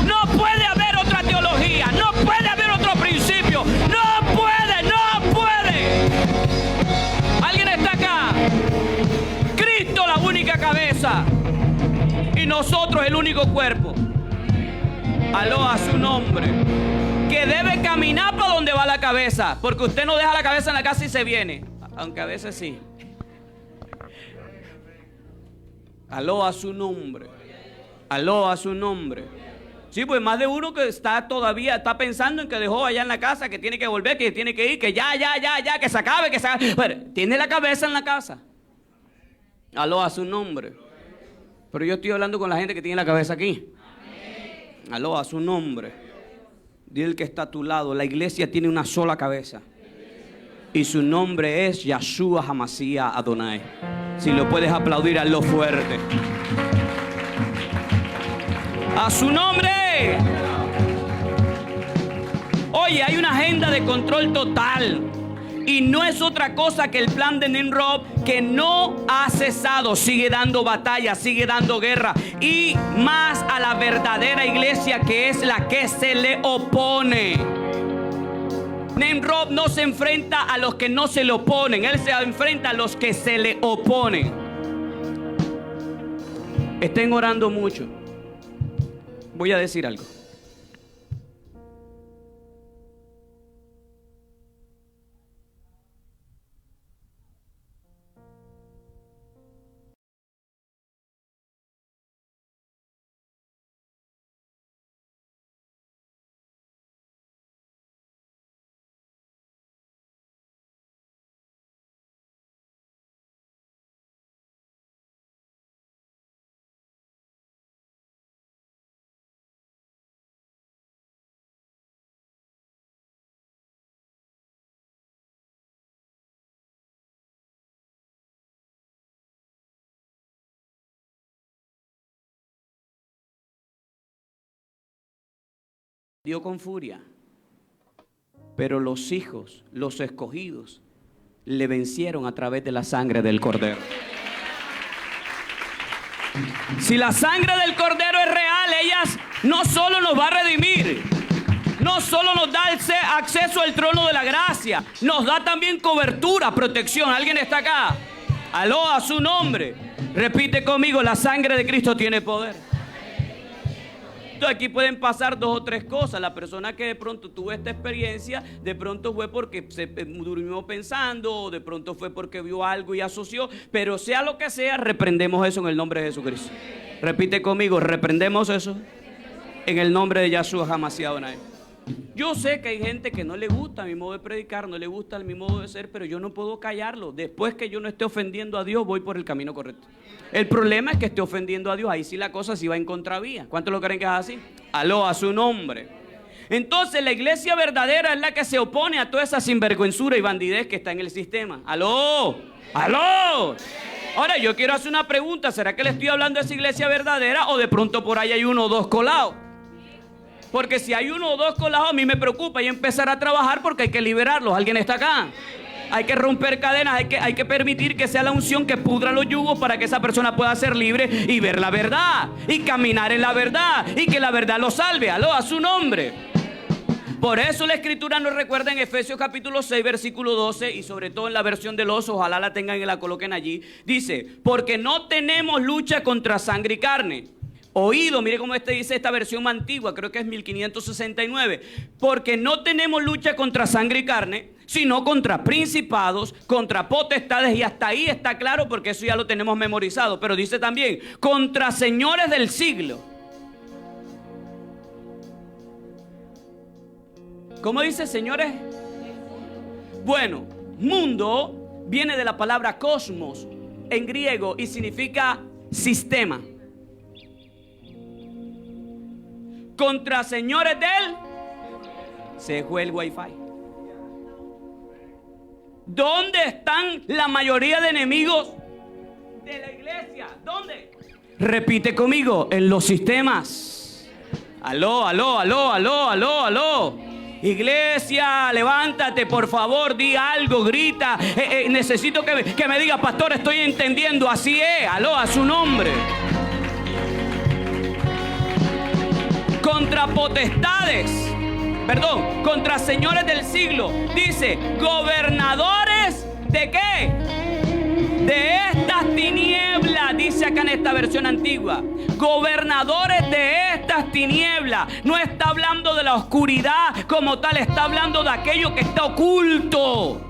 No puede haber otra teología. No puede haber otro principio. No puede. ¿Alguien está acá? Cristo la única cabeza y nosotros el único cuerpo. Aló a su nombre. Que debe caminar para donde va la cabeza, porque usted no deja la cabeza en la casa y se viene, aunque a veces sí. Aló a su nombre. Aló a su nombre. Sí, pues más de uno que todavía está pensando en que dejó allá en la casa, que tiene que volver, que tiene que ir, que ya, que se acabe, que se acabe. Pero tiene la cabeza en la casa. Aló a su nombre. Pero yo estoy hablando con la gente que tiene la cabeza aquí. Aló a su nombre. Dile el que está a tu lado, la iglesia tiene una sola cabeza. Y su nombre es Yeshua Hamashiach Adonai. Si lo puedes aplaudir, hazlo fuerte. A su nombre. Oye, hay una agenda de control total. Y no es otra cosa que el plan de Nimrod, que no ha cesado. Sigue dando batalla, sigue dando guerra. Y más a la verdadera iglesia, que es la que se le opone. Nimrod no se enfrenta a los que no se le oponen. Él se enfrenta a los que se le oponen. Estén orando mucho. Voy a decir algo. Dio con furia, pero los hijos, los escogidos, le vencieron a través de la sangre del Cordero. Si la sangre del Cordero es real, ellas no solo nos va a redimir, no solo nos da acceso al trono de la gracia, nos da también cobertura, protección. ¿Alguien está acá? Aló a su nombre. Repite conmigo, la sangre de Cristo tiene poder. Entonces aquí pueden pasar 2 o 3 cosas. La persona que de pronto tuvo esta experiencia, de pronto fue porque se durmió pensando, o de pronto fue porque vio algo y asoció. Pero sea lo que sea, reprendemos eso en el nombre de Jesucristo. Repite conmigo, reprendemos eso en el nombre de Yeshua Hamashiach Adonai. Yo sé que hay gente que no le gusta mi modo de predicar, no le gusta mi modo de ser, pero yo no puedo callarlo. Después que yo no esté ofendiendo a Dios, voy por el camino correcto. El problema es que esté ofendiendo a Dios. Ahí sí la cosa sí va en contravía. ¿Cuántos lo creen que es así? Aló a su nombre. Entonces la iglesia verdadera es la que se opone a toda esa sinvergüenzura y bandidez que está en el sistema. Aló, aló. Ahora yo quiero hacer una pregunta. ¿Será que le estoy hablando de esa iglesia verdadera o de pronto por ahí hay 1 o 2 colados? Porque si hay uno o dos colados, a mí me preocupa y empezar a trabajar porque hay que liberarlos. ¿Alguien está acá? Hay que romper cadenas, hay que permitir que sea la unción que pudra los yugos para que esa persona pueda ser libre y ver la verdad y caminar en la verdad y que la verdad lo salve. Aló, a su nombre. Por eso la Escritura nos recuerda en Efesios capítulo 6, versículo 12, y sobre todo en la versión de los, ojalá la tengan y la coloquen allí. Dice, porque no tenemos lucha contra sangre y carne. Oído, mire cómo dice esta versión antigua, creo que es 1569. Porque no tenemos lucha contra sangre y carne, sino contra principados, contra potestades, y hasta ahí está claro porque eso ya lo tenemos memorizado. Pero dice también, contra señores del siglo. ¿Cómo dice, señores? Bueno, mundo viene de la palabra cosmos en griego y significa sistema. Contra señores del... Se fue el wifi. ¿Dónde están la mayoría de enemigos de la iglesia? ¿Dónde? Repite conmigo, en los sistemas. Aló, aló, aló, aló, aló, aló. Iglesia, levántate, por favor, di algo, grita. Necesito que me diga, pastor, estoy entendiendo, así es. Aló, a su nombre. Contra potestades, perdón, contra señores del siglo. Dice, gobernadores ¿de qué? De estas tinieblas, dice acá en esta versión antigua. Gobernadores de estas tinieblas. No está hablando de la oscuridad como tal, está hablando de aquello que está oculto.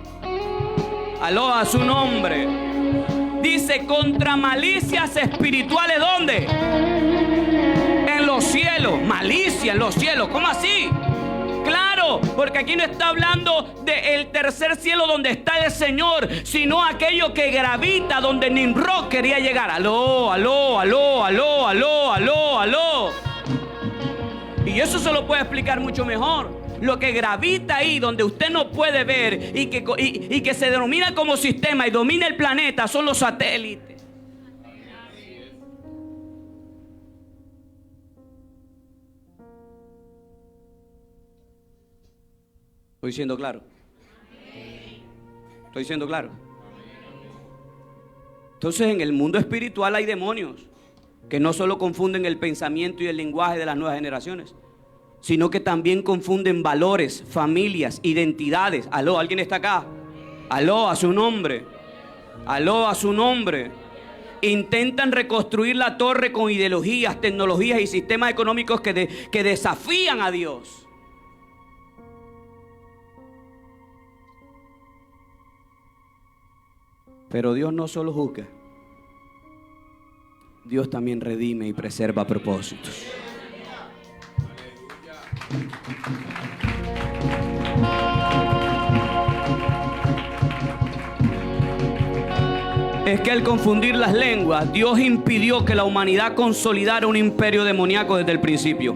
Aló, a su nombre. Dice, contra malicias espirituales, ¿dónde? En los cielos. Malicia en los cielos. ¿Cómo así? Claro, porque aquí no está hablando del tercer cielo donde está el Señor, sino aquello que gravita donde Nimrod quería llegar. Aló, aló, aló, aló, aló, aló, aló. Y eso se lo puede explicar mucho mejor. Lo que gravita ahí donde usted no puede ver y que se denomina como sistema y domina el planeta son los satélites. ¿Estoy siendo claro? ¿Estoy siendo claro? Entonces, en el mundo espiritual hay demonios que no solo confunden el pensamiento y el lenguaje de las nuevas generaciones, sino que también confunden valores, familias, identidades. Aló, ¿alguien está acá? Aló, a su nombre. Aló, a su nombre. Intentan reconstruir la torre con ideologías, tecnologías y sistemas económicos que desafían a Dios. Pero Dios no solo juzga, Dios también redime y preserva propósitos. Es que al confundir las lenguas, Dios impidió que la humanidad consolidara un imperio demoníaco desde el principio.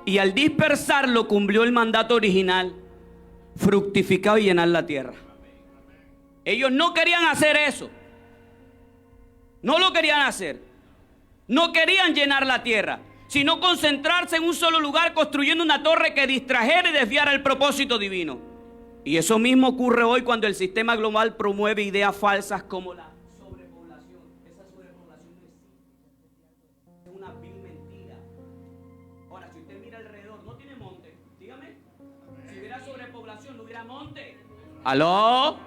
Y al dispersarlo cumplió el mandato original: fructificar y llenar la tierra. Ellos no querían hacer eso. No lo querían hacer. No querían llenar la tierra, sino concentrarse en un solo lugar construyendo una torre que distrajera y desviara el propósito divino. Y eso mismo ocurre hoy cuando el sistema global promueve ideas falsas como la sobrepoblación. Esa sobrepoblación no existe. Es una vil mentira. Ahora, si usted mira alrededor, no tiene monte. Dígame. Si hubiera sobrepoblación, no hubiera monte. ¿Aló?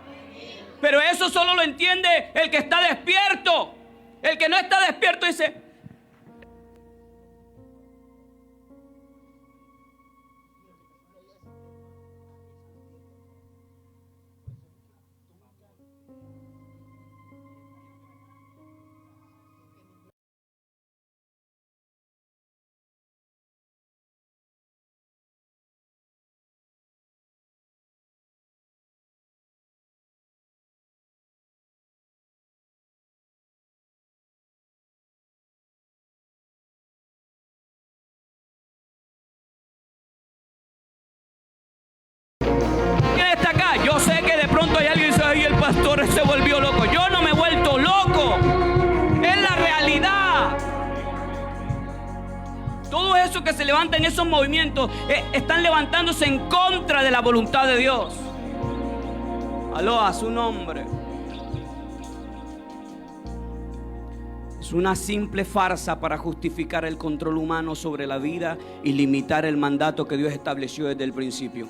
Pero eso solo lo entiende el que está despierto. El que no está despierto dice: yo sé que de pronto hay alguien que dice: ay, el pastor se volvió loco. Yo no me he vuelto loco. Es la realidad. eso que se levantan esos movimientos están levantándose en contra de la voluntad de Dios. Aló, a su nombre. Es una simple farsa para justificar el control humano sobre la vida y limitar el mandato que Dios estableció desde el principio.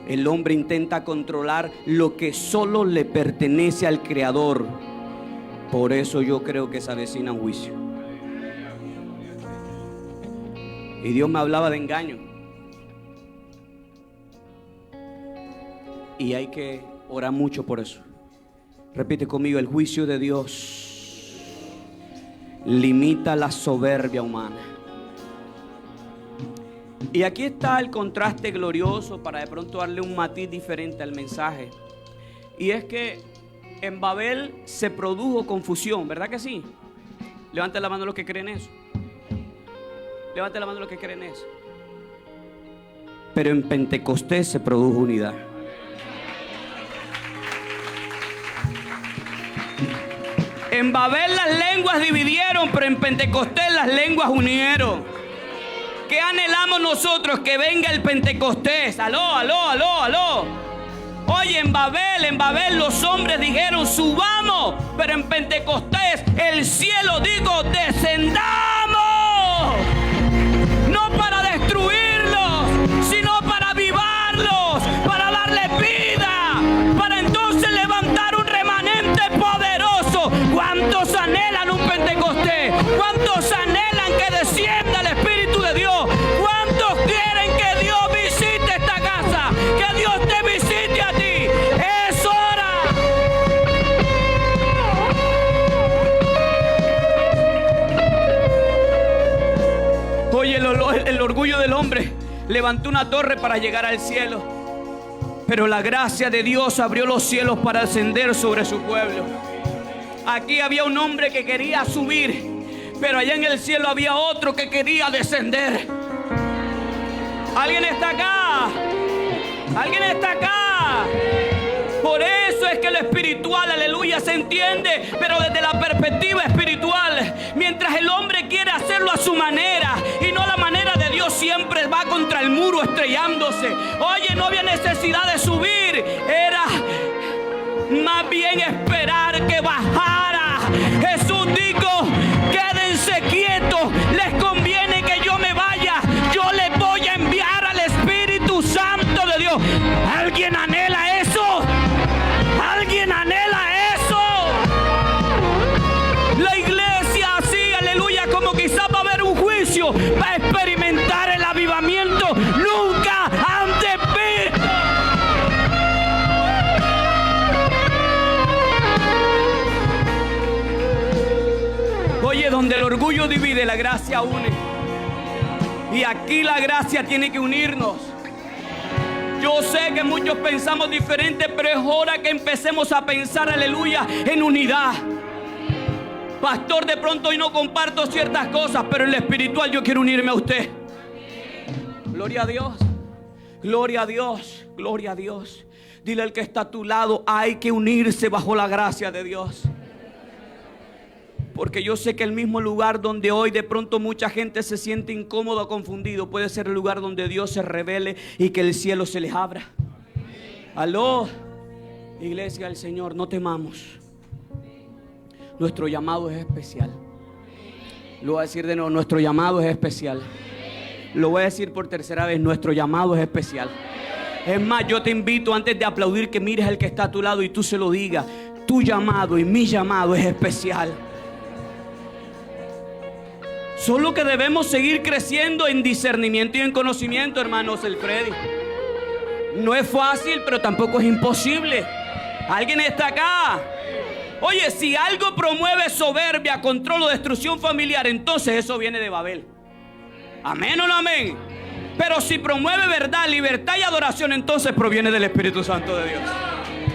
El hombre intenta controlar lo que solo le pertenece al Creador. Por eso yo creo que se avecina un juicio. Y Dios me hablaba de engaño. Y hay que orar mucho por eso. Repite conmigo: el juicio de Dios limita la soberbia humana. Y aquí está el contraste glorioso para de pronto darle un matiz diferente al mensaje. Y es que en Babel se produjo confusión, ¿verdad que sí? Levante la mano los que creen eso. Levante la mano los que creen eso. Pero en Pentecostés se produjo unidad. En Babel las lenguas dividieron, pero en Pentecostés las lenguas unieron. ¿Qué anhelamos nosotros? Que venga el Pentecostés. Aló, aló, aló, aló. Oye, en Babel los hombres dijeron subamos, pero en Pentecostés el cielo dijo descendamos. No para destruirlos, sino para avivarlos, para darle vida, para entonces levantar un remanente poderoso. ¿Cuántos anhelan un Pentecostés? ¿Cuántos anhelan que descienda el Espíritu de Dios? ¿Cuántos quieren que Dios visite esta casa? Que Dios te visite a ti. Es hora. Oye, el orgullo del hombre levantó una torre para llegar al cielo, pero la gracia de Dios abrió los cielos para ascender sobre su pueblo. Aquí había un hombre que quería subir, pero allá en el cielo había otro que quería descender. ¿Alguien está acá? ¿Alguien está acá? Por eso es que lo espiritual, aleluya, se entiende, pero desde la perspectiva espiritual. Mientras el hombre quiere hacerlo a su manera y no a la manera de Dios, siempre va contra el muro estrellándose. Oye, no había necesidad de subir, era más bien esperar que bajara. Jesús dijo: quédense quietos, les conviene que yo me vaya, yo les voy a enviar al Espíritu Santo de Dios. ¿Alguien anhela eso? ¿Alguien anhela eso? La iglesia así, aleluya, como quizás va a haber un juicio, va a experimentar el avivamiento nunca antes visto. Oye, donde el orgullo divide, la gracia une. Y aquí la gracia tiene que unirnos. Yo sé que muchos pensamos diferente, pero es hora que empecemos a pensar, aleluya, en unidad. Pastor, de pronto hoy no comparto ciertas cosas, pero en lo espiritual yo quiero unirme a usted. Gloria a Dios. Gloria a Dios. Gloria a Dios. Dile al que está a tu lado: hay que unirse bajo la gracia de Dios. Porque yo sé que el mismo lugar donde hoy de pronto mucha gente se siente incómodo o confundido puede ser el lugar donde Dios se revele y que el cielo se les abra. Aló, iglesia del Señor, no temamos. Nuestro llamado es especial. Lo voy a decir de nuevo: nuestro llamado es especial. Lo voy a decir por tercera vez: nuestro llamado es especial. Es más, yo te invito, antes de aplaudir, que mires al que está a tu lado y tú se lo digas: tu llamado y mi llamado es especial. Solo que debemos seguir creciendo en discernimiento y en conocimiento, hermanos. El Freddy, no es fácil, pero tampoco es imposible. ¿Alguien está acá? Oye, si algo promueve soberbia, control o destrucción familiar, entonces eso viene de Babel. ¿Amén o no amén? Pero si promueve verdad, libertad y adoración, entonces proviene del Espíritu Santo de Dios.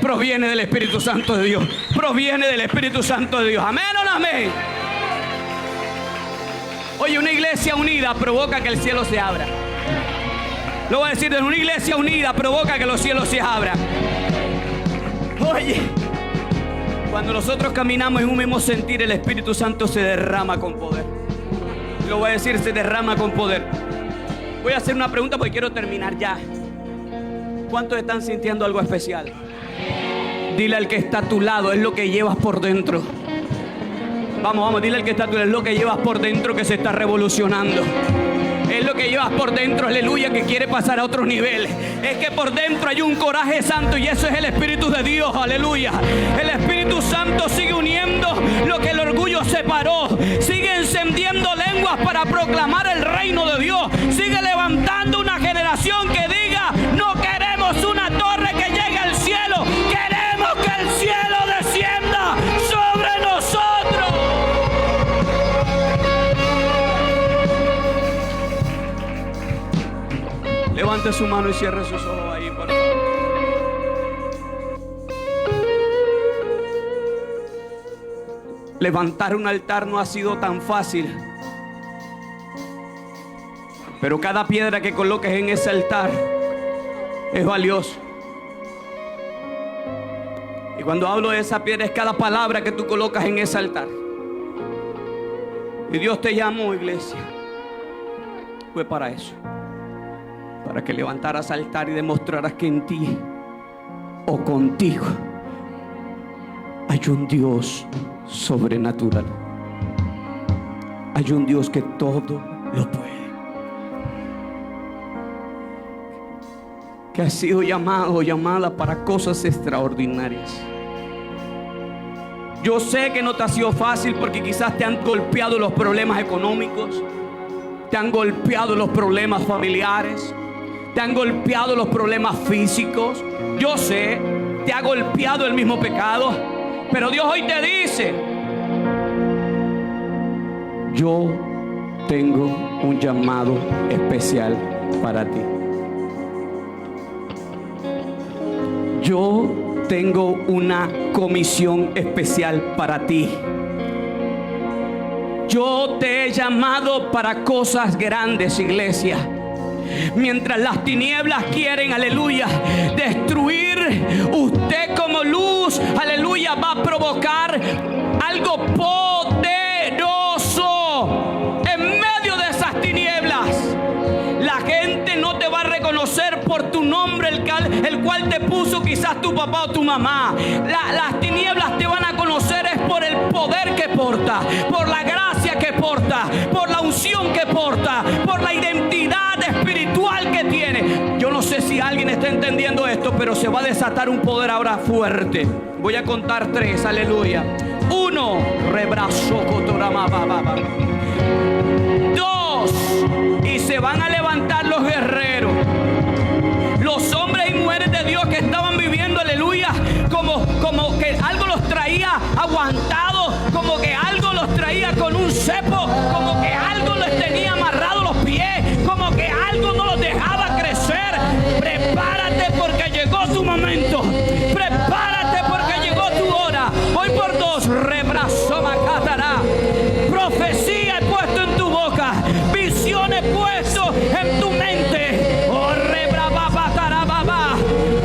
Proviene del Espíritu Santo de Dios. Proviene del Espíritu Santo de Dios. ¿Amén o no amén? Oye, una iglesia unida provoca que el cielo se abra. Lo voy a decir: una iglesia unida provoca que los cielos se abran. Oye, cuando nosotros caminamos en un mismo sentir, el Espíritu Santo se derrama con poder. Lo voy a decir, se derrama con poder. Voy a hacer una pregunta porque quiero terminar ya. ¿Cuántos están sintiendo algo especial? Dile al que está a tu lado, es lo que llevas por dentro. Vamos, dile al que está a tu lado, es lo que llevas por dentro que se está revolucionando. Es lo que llevas por dentro, aleluya, que quiere pasar a otro nivel. Es que por dentro hay un coraje santo y eso es el Espíritu de Dios, aleluya. El Espíritu Santo sigue uniendo lo que el orgullo separó. Sigue encendiendo lenguas para proclamar el reino de Dios. Sigue levantando una generación que diga: no queremos una torre que llegue al cielo, queremos que el cielo descienda sobre nosotros. Levante su mano y cierre sus ojos ahí, por favor. Levantar un altar no ha sido tan fácil, pero cada piedra que coloques en ese altar es valioso. Y cuando hablo de esa piedra es cada palabra que tú colocas en ese altar. Y Dios te llamó, iglesia, fue para eso, para que levantaras altar y demostraras que en ti o contigo hay un Dios sobrenatural. Hay un Dios que todo lo puede, que has sido llamado o llamada para cosas extraordinarias. Yo sé que no te ha sido fácil porque quizás te han golpeado los problemas económicos, te han golpeado los problemas familiares, te han golpeado los problemas físicos. Yo sé, te ha golpeado el mismo pecado, pero Dios hoy te dice: yo tengo un llamado especial para ti. Yo tengo una comisión especial para ti. Yo te he llamado para cosas grandes, iglesia. Mientras las tinieblas quieren, aleluya, destruir, usted como luz, aleluya, va a provocar algo poderoso en medio de esas tinieblas. La gente no te va a reconocer por tu nombre, el cual te puso quizás tu papá o tu mamá. Las tinieblas te van a conocer es por el poder que porta, por la gracia que porta, por la unción que porta, por la identidad espiritual que tiene. Yo no sé si alguien está entendiendo esto, pero se va a desatar un poder ahora fuerte. Voy a contar 3, aleluya. 1, rebrazo, 2, y se van a levantar los guerreros, los hombres y mujeres de Dios que estaban viviendo, aleluya, como que algo los traía aguantados, como que algo los traía con un cepo, como que algo les tenía amarrados los pies, como que algo no los dejaba crecer. Prepárate porque llegó tu momento. Prepárate porque llegó tu hora. Voy por 2, rebrazo macatará. Profecía he puesto en tu boca, visión he puesto en tu mente. Oh, rebrababatarababa.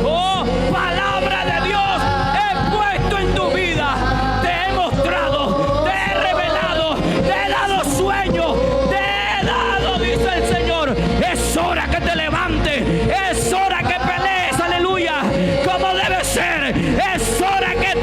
Oh, palabra de Dios he puesto en tu vida. Te he mostrado, te he revelado, te he dado sueño, te he dado, dice el Señor. Es hora que te levantes, es hora que pelees, aleluya, como debe ser. Es hora que